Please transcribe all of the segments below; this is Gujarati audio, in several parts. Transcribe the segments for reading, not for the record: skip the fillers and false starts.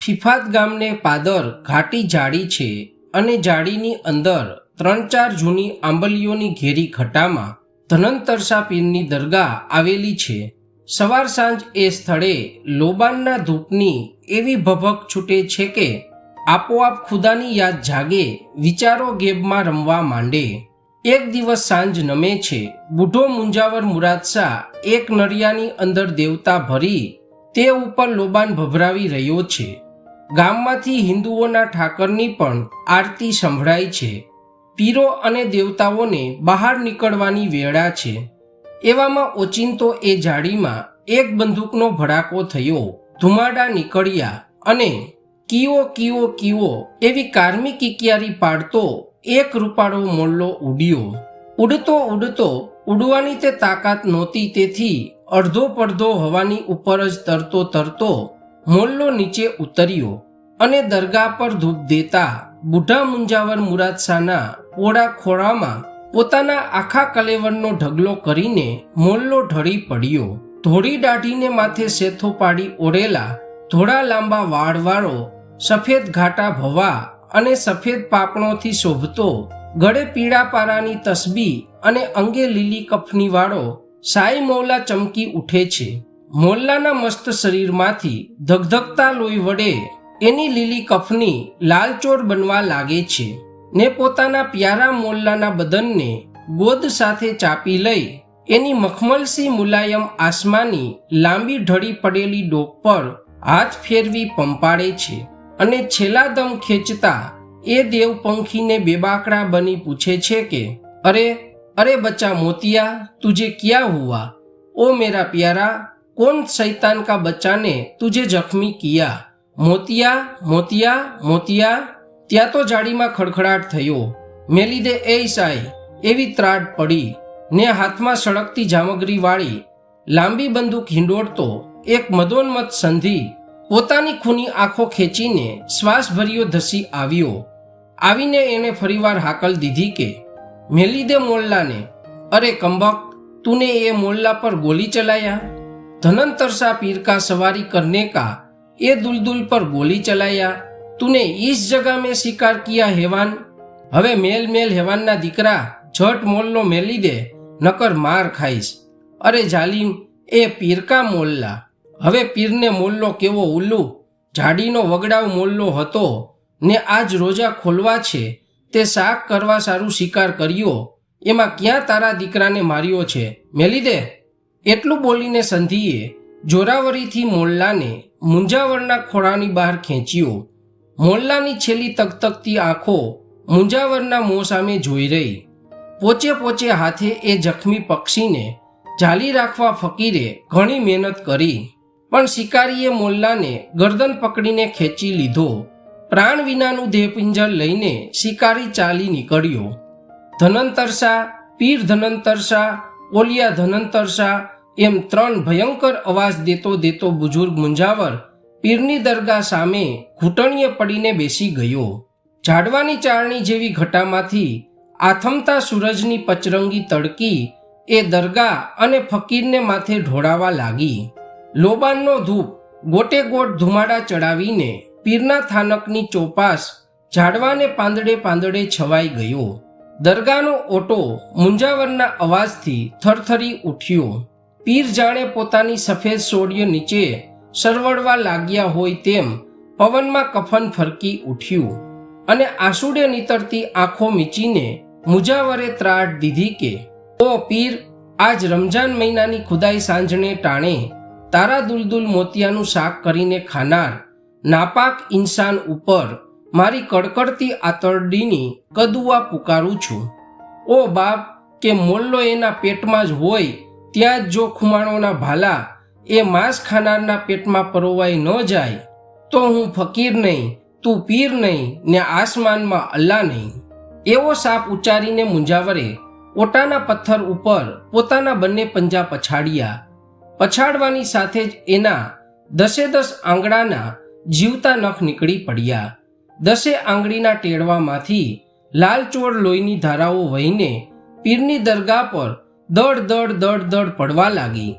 ફિફાત ગામને પાદર ઘાટી જાળી છે અને જાળીની અંદર 3-4 જૂની આંબલીઓની ઘેરી ખટામાં ધનંતરસા પીરની દરગાહ આવેલી છે. સવાર સાંજ એ સ્થળે લોબાનના ધૂપની એવી ભભક છૂટે છે કે આપોઆપ ખુદાની યાદ જાગે, વિચારો ગેબમાં રમવા માંડે. એક દિવસ સાંજ નમે છે. બુઢો મુંજાવર મુરાદશાહ એક નળિયાની અંદર દેવતા ભરી તે ઉપર લોબાન ભભરાવી રહ્યો છે. ગામમાંથી હિન્દુઓના ઠાકરની પણ આરતી સંભળાય છે. પીરો અને દેવતાઓને બહાર નીકળવાની વેળા છે. એવામાં ઓચિંતો એ જાળીમાં એક બંદૂકનો ભડાકો થયો. ધુમાડા નીકળ્યા અને કીઓ કીઓ કીઓ એવી કારમી કિકિયારી પાડતો એક રૂપાળો મોલ્લો ઉડ્યો. ઉડતો ઉડતો ઉડવાની તે તાકાત નહોતી, તેથી અડધો પડધો હવાની ઉપર જ તરતો તરતો મોલ્લો નીચે ઉતર્યો અને દરગાહ પર ધૂપ દેતા બુઢા મુંજાવર મુરાદશાહના પોળા ખોળામાં પોતાના આખા કલેવરનો ઢગલો કરીને મોલ્લો ઢળી પડ્યો. ધોળી દાઢીને માથે સેથો પાડી ઓળેલા ધોળા લાંબા વાળવાળો, સફેદ ઘાટા ભવા અને સફેદ પાપણોથી શોભતો, ગળે પીળા પારાની તસબી અને અંગે લીલી કફની વાળો સાઈ મૌલા ચમકી ઉઠે છે. મોલ્લાના મસ્ત શરીરમાંથી ધગધગતા લોહી વડે એની લીલી કફની લાલચોળ બનવા લાગે છે ને પોતાના પ્યારા મોલ્લાના બદનને ગોદ સાથે ચાપી લઈ એની મખમલસી મુલાયમ આસમાની લાંબી ઢળી પડેલી ડોક પર હાથ ફેરવી પંપાડે છે અને છેલ્લા દમ ખેંચતા એ દેવપંખીને બેબાકડા બની પૂછે છે કે અરે અરે બચ્ચા મોતિયા, તુझे क्या हुआ? ओ मेरा प्यारा, कौन शैतान का बच्चा ने तुझे जख्मी किया? મોતિયા મોતિયા મોતિયા. ત્યાં તો જાળીમાં ખડખડાટ થયો. મેલી દે એ સાઈ એવી ત્રાડ પડી ને હાથમાં સળગતી જામગરી વાળી લાંબી બંદૂક હિંડોળતો એક મદોન્મત સંધિ પોતાની ખૂની આંખો ખેંચીને શ્વાસભર્યો ધસી આવ્યો. આવીને એને ફરીવાર હાકલ દીધી કે મેલી દે મોલ્લાને. અરે કમબખ્ત, तूने ये मोल्ला पर गोली चलाया? धनंतरसा पीर का सवारी करने का ये दुलदुल पर गोली चलाया? तूने इस जगह में शिकार किया हेवान? હવે મેલ મેલ હેવાનના દીકરા, ઝટ મોલ્લો મેલી દે, નકર માર ખાઈશ. અરે જાલિમ, એ પીર કા મોલ્લા. હવે પીરને મોલ્લો કેવો ઉલ્લુ, જાડીનો વગડાવ મોલ્લો હતો ને આજ રોજા ખોલવા છે તે શાક કરવા સારું શિકાર કર્યો, એમાં ક્યાં તારા દીકરાને માર્યો છે? મેલી દે. એટલું બોલીને સંધીએ જોરાવરીથી મોલ્લાને મુંજાવરના ખોળાની બહાર ખેંચ્યો. મોલ્લાની છેલ્લી તકતકતી આંખો મુંજાવરના મોં સામે જોઈ રહી. પોચે પોચે હાથે એ જખમી પક્ષીને ઝાલી રાખવા ફકીરે ઘણી મહેનત કરી, પણ શિકારીએ મોલ્લાને ગરદન પકડીને ખેંચી લીધો. પ્રાણ વિનાનું દેહપિંજર લઈને શિકારી ચાલી નીકળ્યો. ધનંતરસા, પીર ધનંતરસા, ઓલિયા ધનંતરસા એમ 3 ભયંકર અવાજ દેતો દેતો બુજુર્ગ મુંજાવર પીરની દરગાહ સામે ઘૂંટણીએ પડીને બેસી ગયો. ઝાડવાની ચારણી જેવી ઘટામાંથી આથમતા સૂરજની પચરંગી તડકી એ દરગાહ અને ફકીરને માથે ઢોળાવા લાગી. લોબાનનો ધૂપ ગોટે ગોટ ધુમાડા ચડાવીને પીરના થાનકની ચોપાસ ઝાડવાને પાંદડે પાંદડે છવાઈ ગયો. દરગાહનો ઓટો મુંજાવરના અવાજથી થરથરી ઉઠ્યો. પીર જાણે પોતાની સફેદ સોડીઓ નીચે સરવડવા લાગ્યા હોય તેમ પવનમાં કફન ફરકી ઉઠ્યું અને આંસુડે નીતરતી આંખો મીચીને મુજાવરે ત્રાડ દીધી કે ઓ પીર, આજ રમજાન મહિનાની ખુદાઈ સાંજને ટાણે તારા દુલદુલ મોતિયાનું શાક કરીને ખાનાર નાપાક ઇન્સાન ઉપર મારી કડકડતી આતરડીની કદુઆ પુકારું છું. ઓ બાપ, કે મોલ્લો એના પેટમાં જ હોય ત્યાં જ જો ખુમાણોના ભાલા એ માંસ ખાનારના પેટમાં પરોવાઈ ન જાય તો હું ફકીર નહીં, તું પીર નહીં ને આસમાનમાં અલ્લાહ નહીં. એવો સાપ ઉચ્ચારીને મુંજાવરે ઓટાના પથ્થર ઉપર પોતાના બંને પંજા પછાડ્યા. પછાડવાની સાથે જ એના 10 આંગળાના જીવતા નખ નીકળી પડ્યા. 10 આંગળીના ટેડવામાંથી લાલચોળ લોહીની ધારાઓ વહીને પીરની દરગાહ પર દડ દડ દડ દડ પડવા લાગી.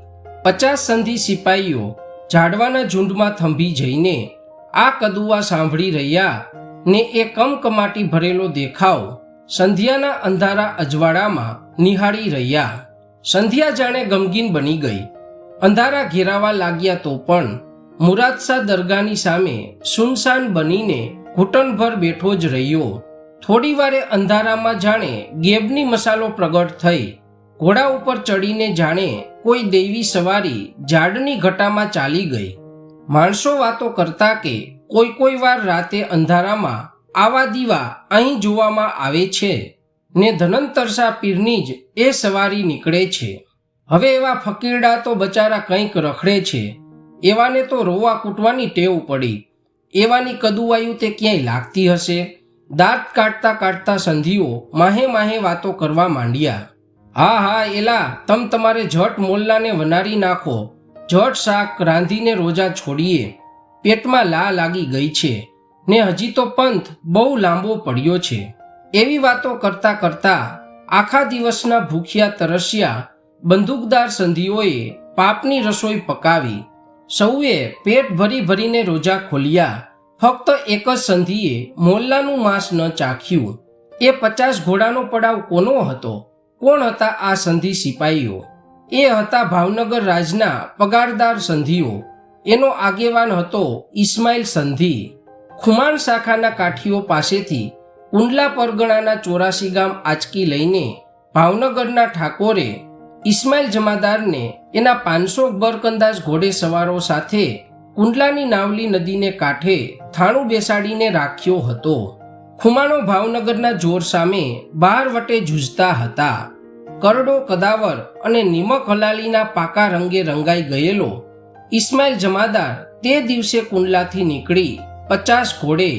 50 સંધી સિપાહીઓ ઝાડવાના ઝુંડમાં થંભી જઈને આ કદુઆ સાંભળી રહ્યા ને એ કમકમાટી ભરેલો દેખાવ સંધ્યાના અંધારા અજવાળામાં નિહાળી રહ્યા. સંધ્યા જાણે ગમગીન બની ગઈ. અંધારા ઘેરાવા લાગ્યા તો પણ મુરાદશા દરગાહની સામે સુનસાન બનીને ઘૂંટણભર બેઠો જ રહ્યો. થોડી વારે અંધારામાં જાણે ગેબની મસાલો પ્રગટ થઈ. ઘોડા ઉપર ચડીને જાણે કોઈ દૈવી સવારી ઝાડની ઘટામાં ચાલી ગઈ. માણસો વાતો કરતા કે કોઈ વાર રાતે અંધારામાં આવા દીવા અહીં જોવામાં આવે છે ને ધનંતરસા પીરની જ એ સવારી નીકળે છે. હવે એવા ફકીરડા તો બચારા કંઈક રખડે છે. એવાને તો રોવા કૂટવાની ટેવ પડી. એવાની કદુવાયું તે ક્યાંય લાગતી હશે. દાંત કાઢતા કાઢતા સંધીઓ માહે માહે વાતો કરવા માંડ્યા. હા એલા, તમારે ઝટ મોલ્લાને વનારી નાખો. ઝટ શાક રાંધીને રોજા છોડીએ. પેટમાં લાગી ગઈ છે ને હજી તો પંથ બહુ લાંબો પડ્યો છે. એવી વાતો કરતા કરતા આખા દિવસના ભૂખ્યા તરસ્યા બંદૂકદાર સંધીઓએ પાપની રસોઈ પકાવી. સૌએ પેટ ભરીને રોજા ખોલ્યા. ફક્ત એક જ સંધીએ મોલ્લાનું માંસ ન ચાખ્યું. એ 50 ઘોડાનો પડાવ કોનો હતો? કોણ હતા આ સંધી સિપાહીઓ? એ હતા ભાવનગર રાજના પગારદાર સંધીઓ. એનો આગેવાન હતો ઇસ્માઇલ સંધી. ખુમાણ શાખાના કાઠીઓ પાસેથી કુંડલા પરગણાના 84 ગામ આંચકી લઈને ભાવનગરના ઠાકોરે ઇસ્માઇલ જમાદારને એના 500 બરકંદાજ ઘોડે સવારો સાથે કુંડલાની નાવલી નદીને કાંઠે થાણું બેસાડીને રાખ્યો હતો. ખુમાણો ભાવનગરના જોર સામે બહાર વટે જૂઝતા હતા. કરડો કદાવર અને નિમક હલાલીના પાકા રંગે રંગાઈ ગયેલો ઇસ્માઇલ જમાદાર તે દિવસે કુંડલાથી નીકળી 50 ઘોડે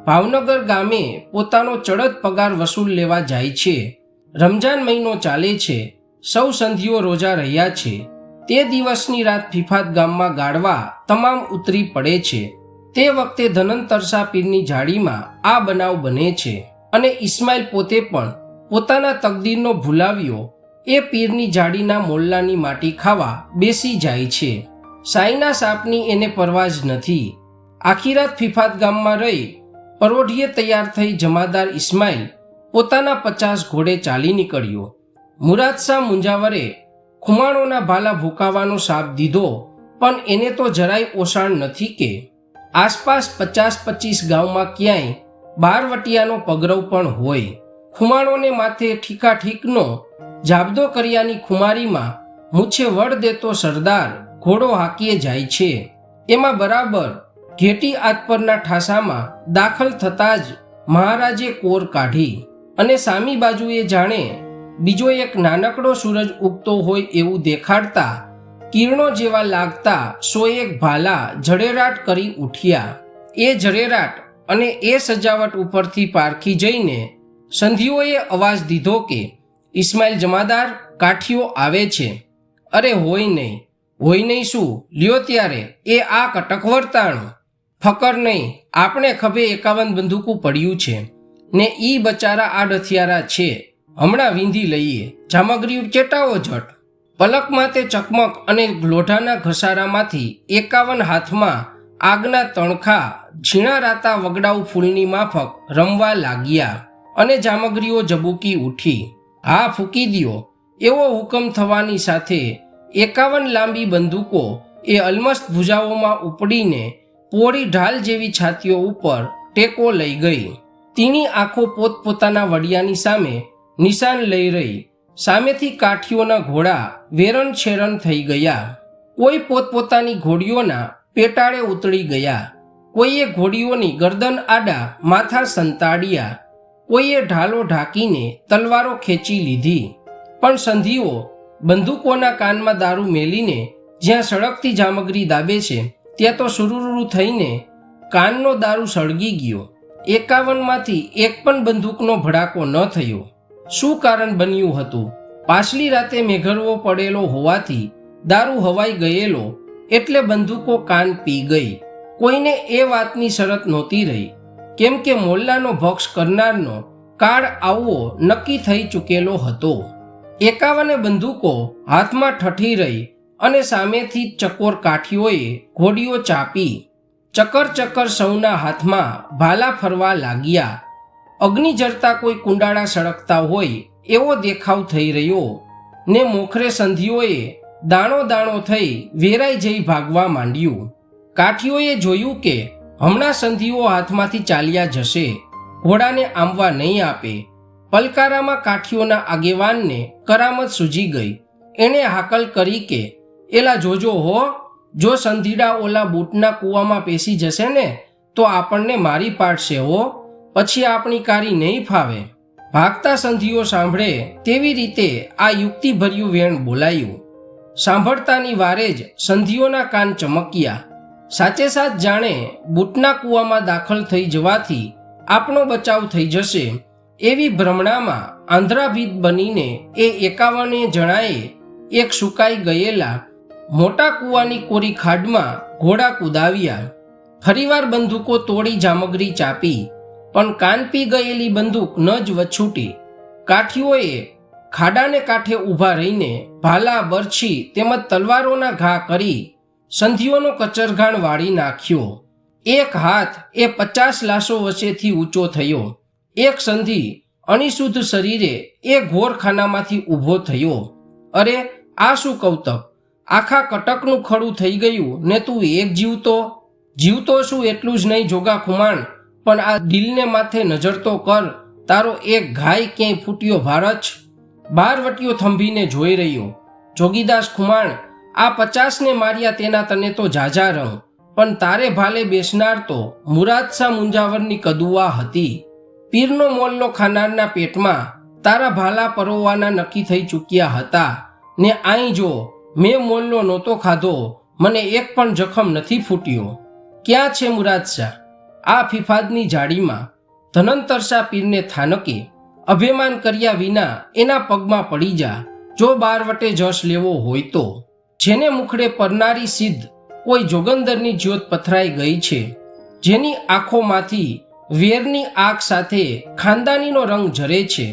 ભાવનગર ગામે પોતાનો ચડત પગાર વસૂલ લેવા જાય છે. રમજાન મહિનો ચાલે છે. સૌ સંધીઓ રોજા રહ્યા છે. તે દિવસની રાત ફિફાત ગામમાં ગાળવા તમામ ઉતરી પડે છે. તે વખતે ધનંતરસા પીરની જાળીમાં આ બનાવ બને છે અને ઇસ્માઇલ પોતે પણ પોતાના તકદીરનો ભૂલાવ્યો એ પીરની જાળીના મોલ્લાની માટી ખાવા બેસી જાય છે. સાઈના સાપની એને પરવા જ નથી. આખી રાત ફિફાત ગામમાં રહી પરોઢીએ તૈયાર થઈ જમાદાર ઇસ્માઇલ પોતાના 50 ઘોડે ચાલી નીકળ્યો. મુરાદશા મુંજાવરે ખુમાણોના ભાલા ભૂકાવાનો શાપ દીધો, પણ એને તો જરાય ઓસાણ નથી કે આસપાસ 50-25 ગામમાં ક્યાંય બારવટિયાનો પગરવ પણ હોય. ખુમાણોને માથે ઠીકાઠીકનો જાબદો કર્યાની ખુમારીમાં મૂછે વળ દેતો સરદાર ઘોડો હાંકીએ જાય છે. એમાં બરાબર ઘેટી આતપરના ઠાસામાં દાખલ થતાં જ મહારાજે કોર કાઢી અને સામી બાજુએ જાણે બીજો એક નાનકડો સૂરજ ઉગતો હોય એવું દેખાડતા કિરણો જેવા લાગતા 101 ભાલા જડેરાટ કરી ઉઠ્યા. એ જડેરાટ અને એ સજાવટ ઉપરથી પારખી જઈને સંધીઓએ અવાજ દીધો કે ઇસ્માઇલ જમાદાર, કાઠીઓ આવે છે. અરે હોય નહીં શું, લ્યો ત્યારે એ આ કટક વર્તાણું. ફકર નહીં, આપણે ખભે 51 બંદૂકું પડ્યું છે ને ઈ બચારા આડથિયારા છે. હમણાં વીંધી લઈએ. જામગરી ચેટાવો ઝટ. પલકમાં તે ચકમક અને લોઢાના ઘસારામાંથી 51 હાથમાં આગના તણખા ઝીણા રાતા વગડાઉ ફૂલની માફક રમવા લાગ્યા અને જામગરીઓ જબૂકી ઉઠી. હા, ફૂકી દ્યો એવો હુકમ થવાની સાથે 51 લાંબી બંદૂકો એ અલમસ્ત ભુજાઓમાં ઉપડીને પોળી ઢાલ જેવી છાતીઓ ઉપર ટેકો લઈ ગઈ. તેની આંખો પોતપોતાના વડિયાની સામે નિશાન લઈ રહી. સામેથી કાઠીઓના ઘોડા વેરણ છેરણ થઈ ગયા. કોઈ પોતપોતાની ઘોડીઓના પેટાળે ઉતરી ગયા. કોઈએ ઘોડીઓની ગરદન આડા માથા સંતાડ્યા. કોઈએ ઢાલો ઢાંકીને તલવારો ખેંચી લીધી. પણ સંધીઓ બંદૂકોના કાનમાં દારૂ મેલીને જ્યાં સળગતી જામગરી દાબે છે ત્યાં તો સુરુરુ થઈને કાનનો દારૂ સળગી ગયો. 51માંથી એક પણ બંદૂકનો ભડાકો ન થયો. શું કારણ બન્યું હતું? પાછલી રાતે મેઘરવો પડેલો હોવાથી દારૂ હવાઈ ગયેલો એટલે બંદૂકો કાન પી ગઈ. કોઈને એ વાતની શરત નહોતી રહી, કેમ કે મોલ્લાનો ભક્ષ કરનારનો કાળ આવવો નક્કી થઈ ચૂકેલો હતો. 51 બંદૂકો હાથમાં ઠઠી રહી અને સામેથી ચકોર કાઠીઓએ ઘોડીઓ ચાપી. ચકર ચકર સૌના હાથમાં ભાલા ફરવા લાગ્યા. અગ્નિ જરતા કોઈ કુંડાળા સળગતા હોય એવો દેખાવ થઈ રહ્યો ને મોખરે સંધિઓએ દાણો દાણો થઈ વેરાઈ જઈ ભાગવા માંડ્યું. કાઠીઓએ જોયું કે હમણાં સંધિઓ હાથમાંથી ચાલ્યા જશે, ઘોડાને આંબવા નહીં આપે. પલકારામાં કાઠીઓના આગેવાનને કરામત સૂજી ગઈ. એણે હાકલ કરી કે એલા જોજો હો, જો સંધીડા ઓલા બૂટના કૂવામાં પેસી જશે ને તો આપણને મારી પાડશે હો, પછી આપણી કારી નહીં ફાવે. ભાગતા સંધિઓ સાંભળે તેવી રીતે આ યુક્તિભર્યું વેણ બોલાયું. સાંભળતાની વારે જ સંધિઓના કાન ચમક્યા. સાચે સાચ જાણે બૂટના કૂવામાં દાખલ થઈ જવાથી આપણો બચાવ થઈ જશે એવી ભ્રમણામાં આંધ્રાભીત બનીને એ 51 જણાએ એક સુકાઈ ગયેલા મોટા કૂવાની કોરી ખાડમાં ઘોડા કૂદાવ્યા. ફરીવાર બંદૂકો તોડી જામગરી ચાપી, પણ કાન પી ગયેલી બંદૂક ન જ વછૂટી. કાઠીઓએ ખાડાને કાંઠે ઊભા રહીને ભાલા, બરછી તેમજ તલવારોના ઘા કરી સંધિઓનો કચરઘાણ વાળી નાખ્યો. એક હાથ એ 50 લાશો વચ્ચેથી ઊંચો થયો. એક સંધિ અણિશુદ્ધ શરીરે એ ઘોરખાનામાંથી ઊભો થયો. અરે આ શું કૌતક! આખા કટકનું ખડું થઈ ગયું ને તું એક જીવતો શું એટલું જ નહીં જોગા ખુમાણ, પણ આ દિલને માથે નજર તો કર, તારો એક ઘાય ક્યાંય ફૂટ્યો ભારત? બારવટીયો થંભીને જોઈ રહ્યો. જોગીદાસ ખુમાણ, આ 50ને માર્યા તેના તને તો જાજા રંગ, પણ તારે ભાલે બેસનાર તો મુરાદશા મુંજાવરની કદુઆ હતી. પીરનો મોલ્લો ખાનારના પેટમાં તારા ભાલા પરોવાના નક્કી થઈ ચૂક્યા હતા ને આઈ જો મેં મોલ્લો નહોતો ખાધો, મને એક પણ જખમ નથી ફૂટ્યો. ક્યાં છે મુરાદશા? આ ફિફાદની જાડીમાં ધનંતરશા પીરને થાનકે અભિમાન કર્યા વિના એના પગમાં પડી જા, જો બારવટે જશ લેવો હોય તો. જેને મુખડે પરનારી સિદ્ધ કોઈ જોગંદરની જ્યોત પથરાઈ ગઈ છે, જેની આંખોમાંથી વેરની આગ સાથે ખાનદાનીનો રંગ ઝરે છે,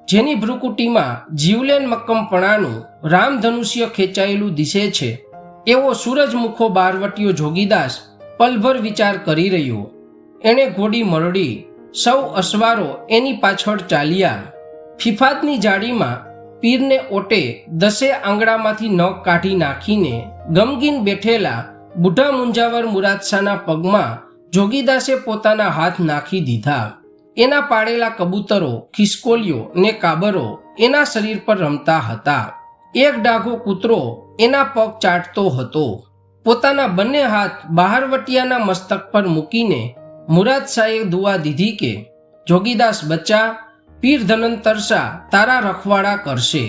જેની ભ્રુકુટીમાં જીવલેન મક્કમપણાનું રામધનુષ્ય ખેંચાયેલું દિશે છે, એવો સૂરજમુખો બારવટીયો જોગીદાસ પલભર વિચાર કરી રહ્યો. એણે ઘોડી મરડી, સૌ અસવારો એની પાછળ ચાલ્યા. ફિફાદની જાડીમાં પીરને ઓટે 10 આંગળામાંથી નખ કાઢી નાખીને ગમગીન બેઠેલા બુઢા મુંજાવર મુરાદશાના પગમાં જોગીદાસે પોતાના હાથ નાખી દીધા. એના પાળેલા કબૂતરો, ખિસકોલીઓ ને કાબરો એના શરીર પર રમતા હતા. એક ડાઘો કૂતરો એના પગ ચાટતો હતો. પોતાના બંને હાથ બહારવટિયાના મસ્તક પર મૂકીને મુરાદશાહે દુઆ દીધી કે જોગીદાસ બચ્ચા, પીર ધનંતરશા તારા રખવાડા કરશે.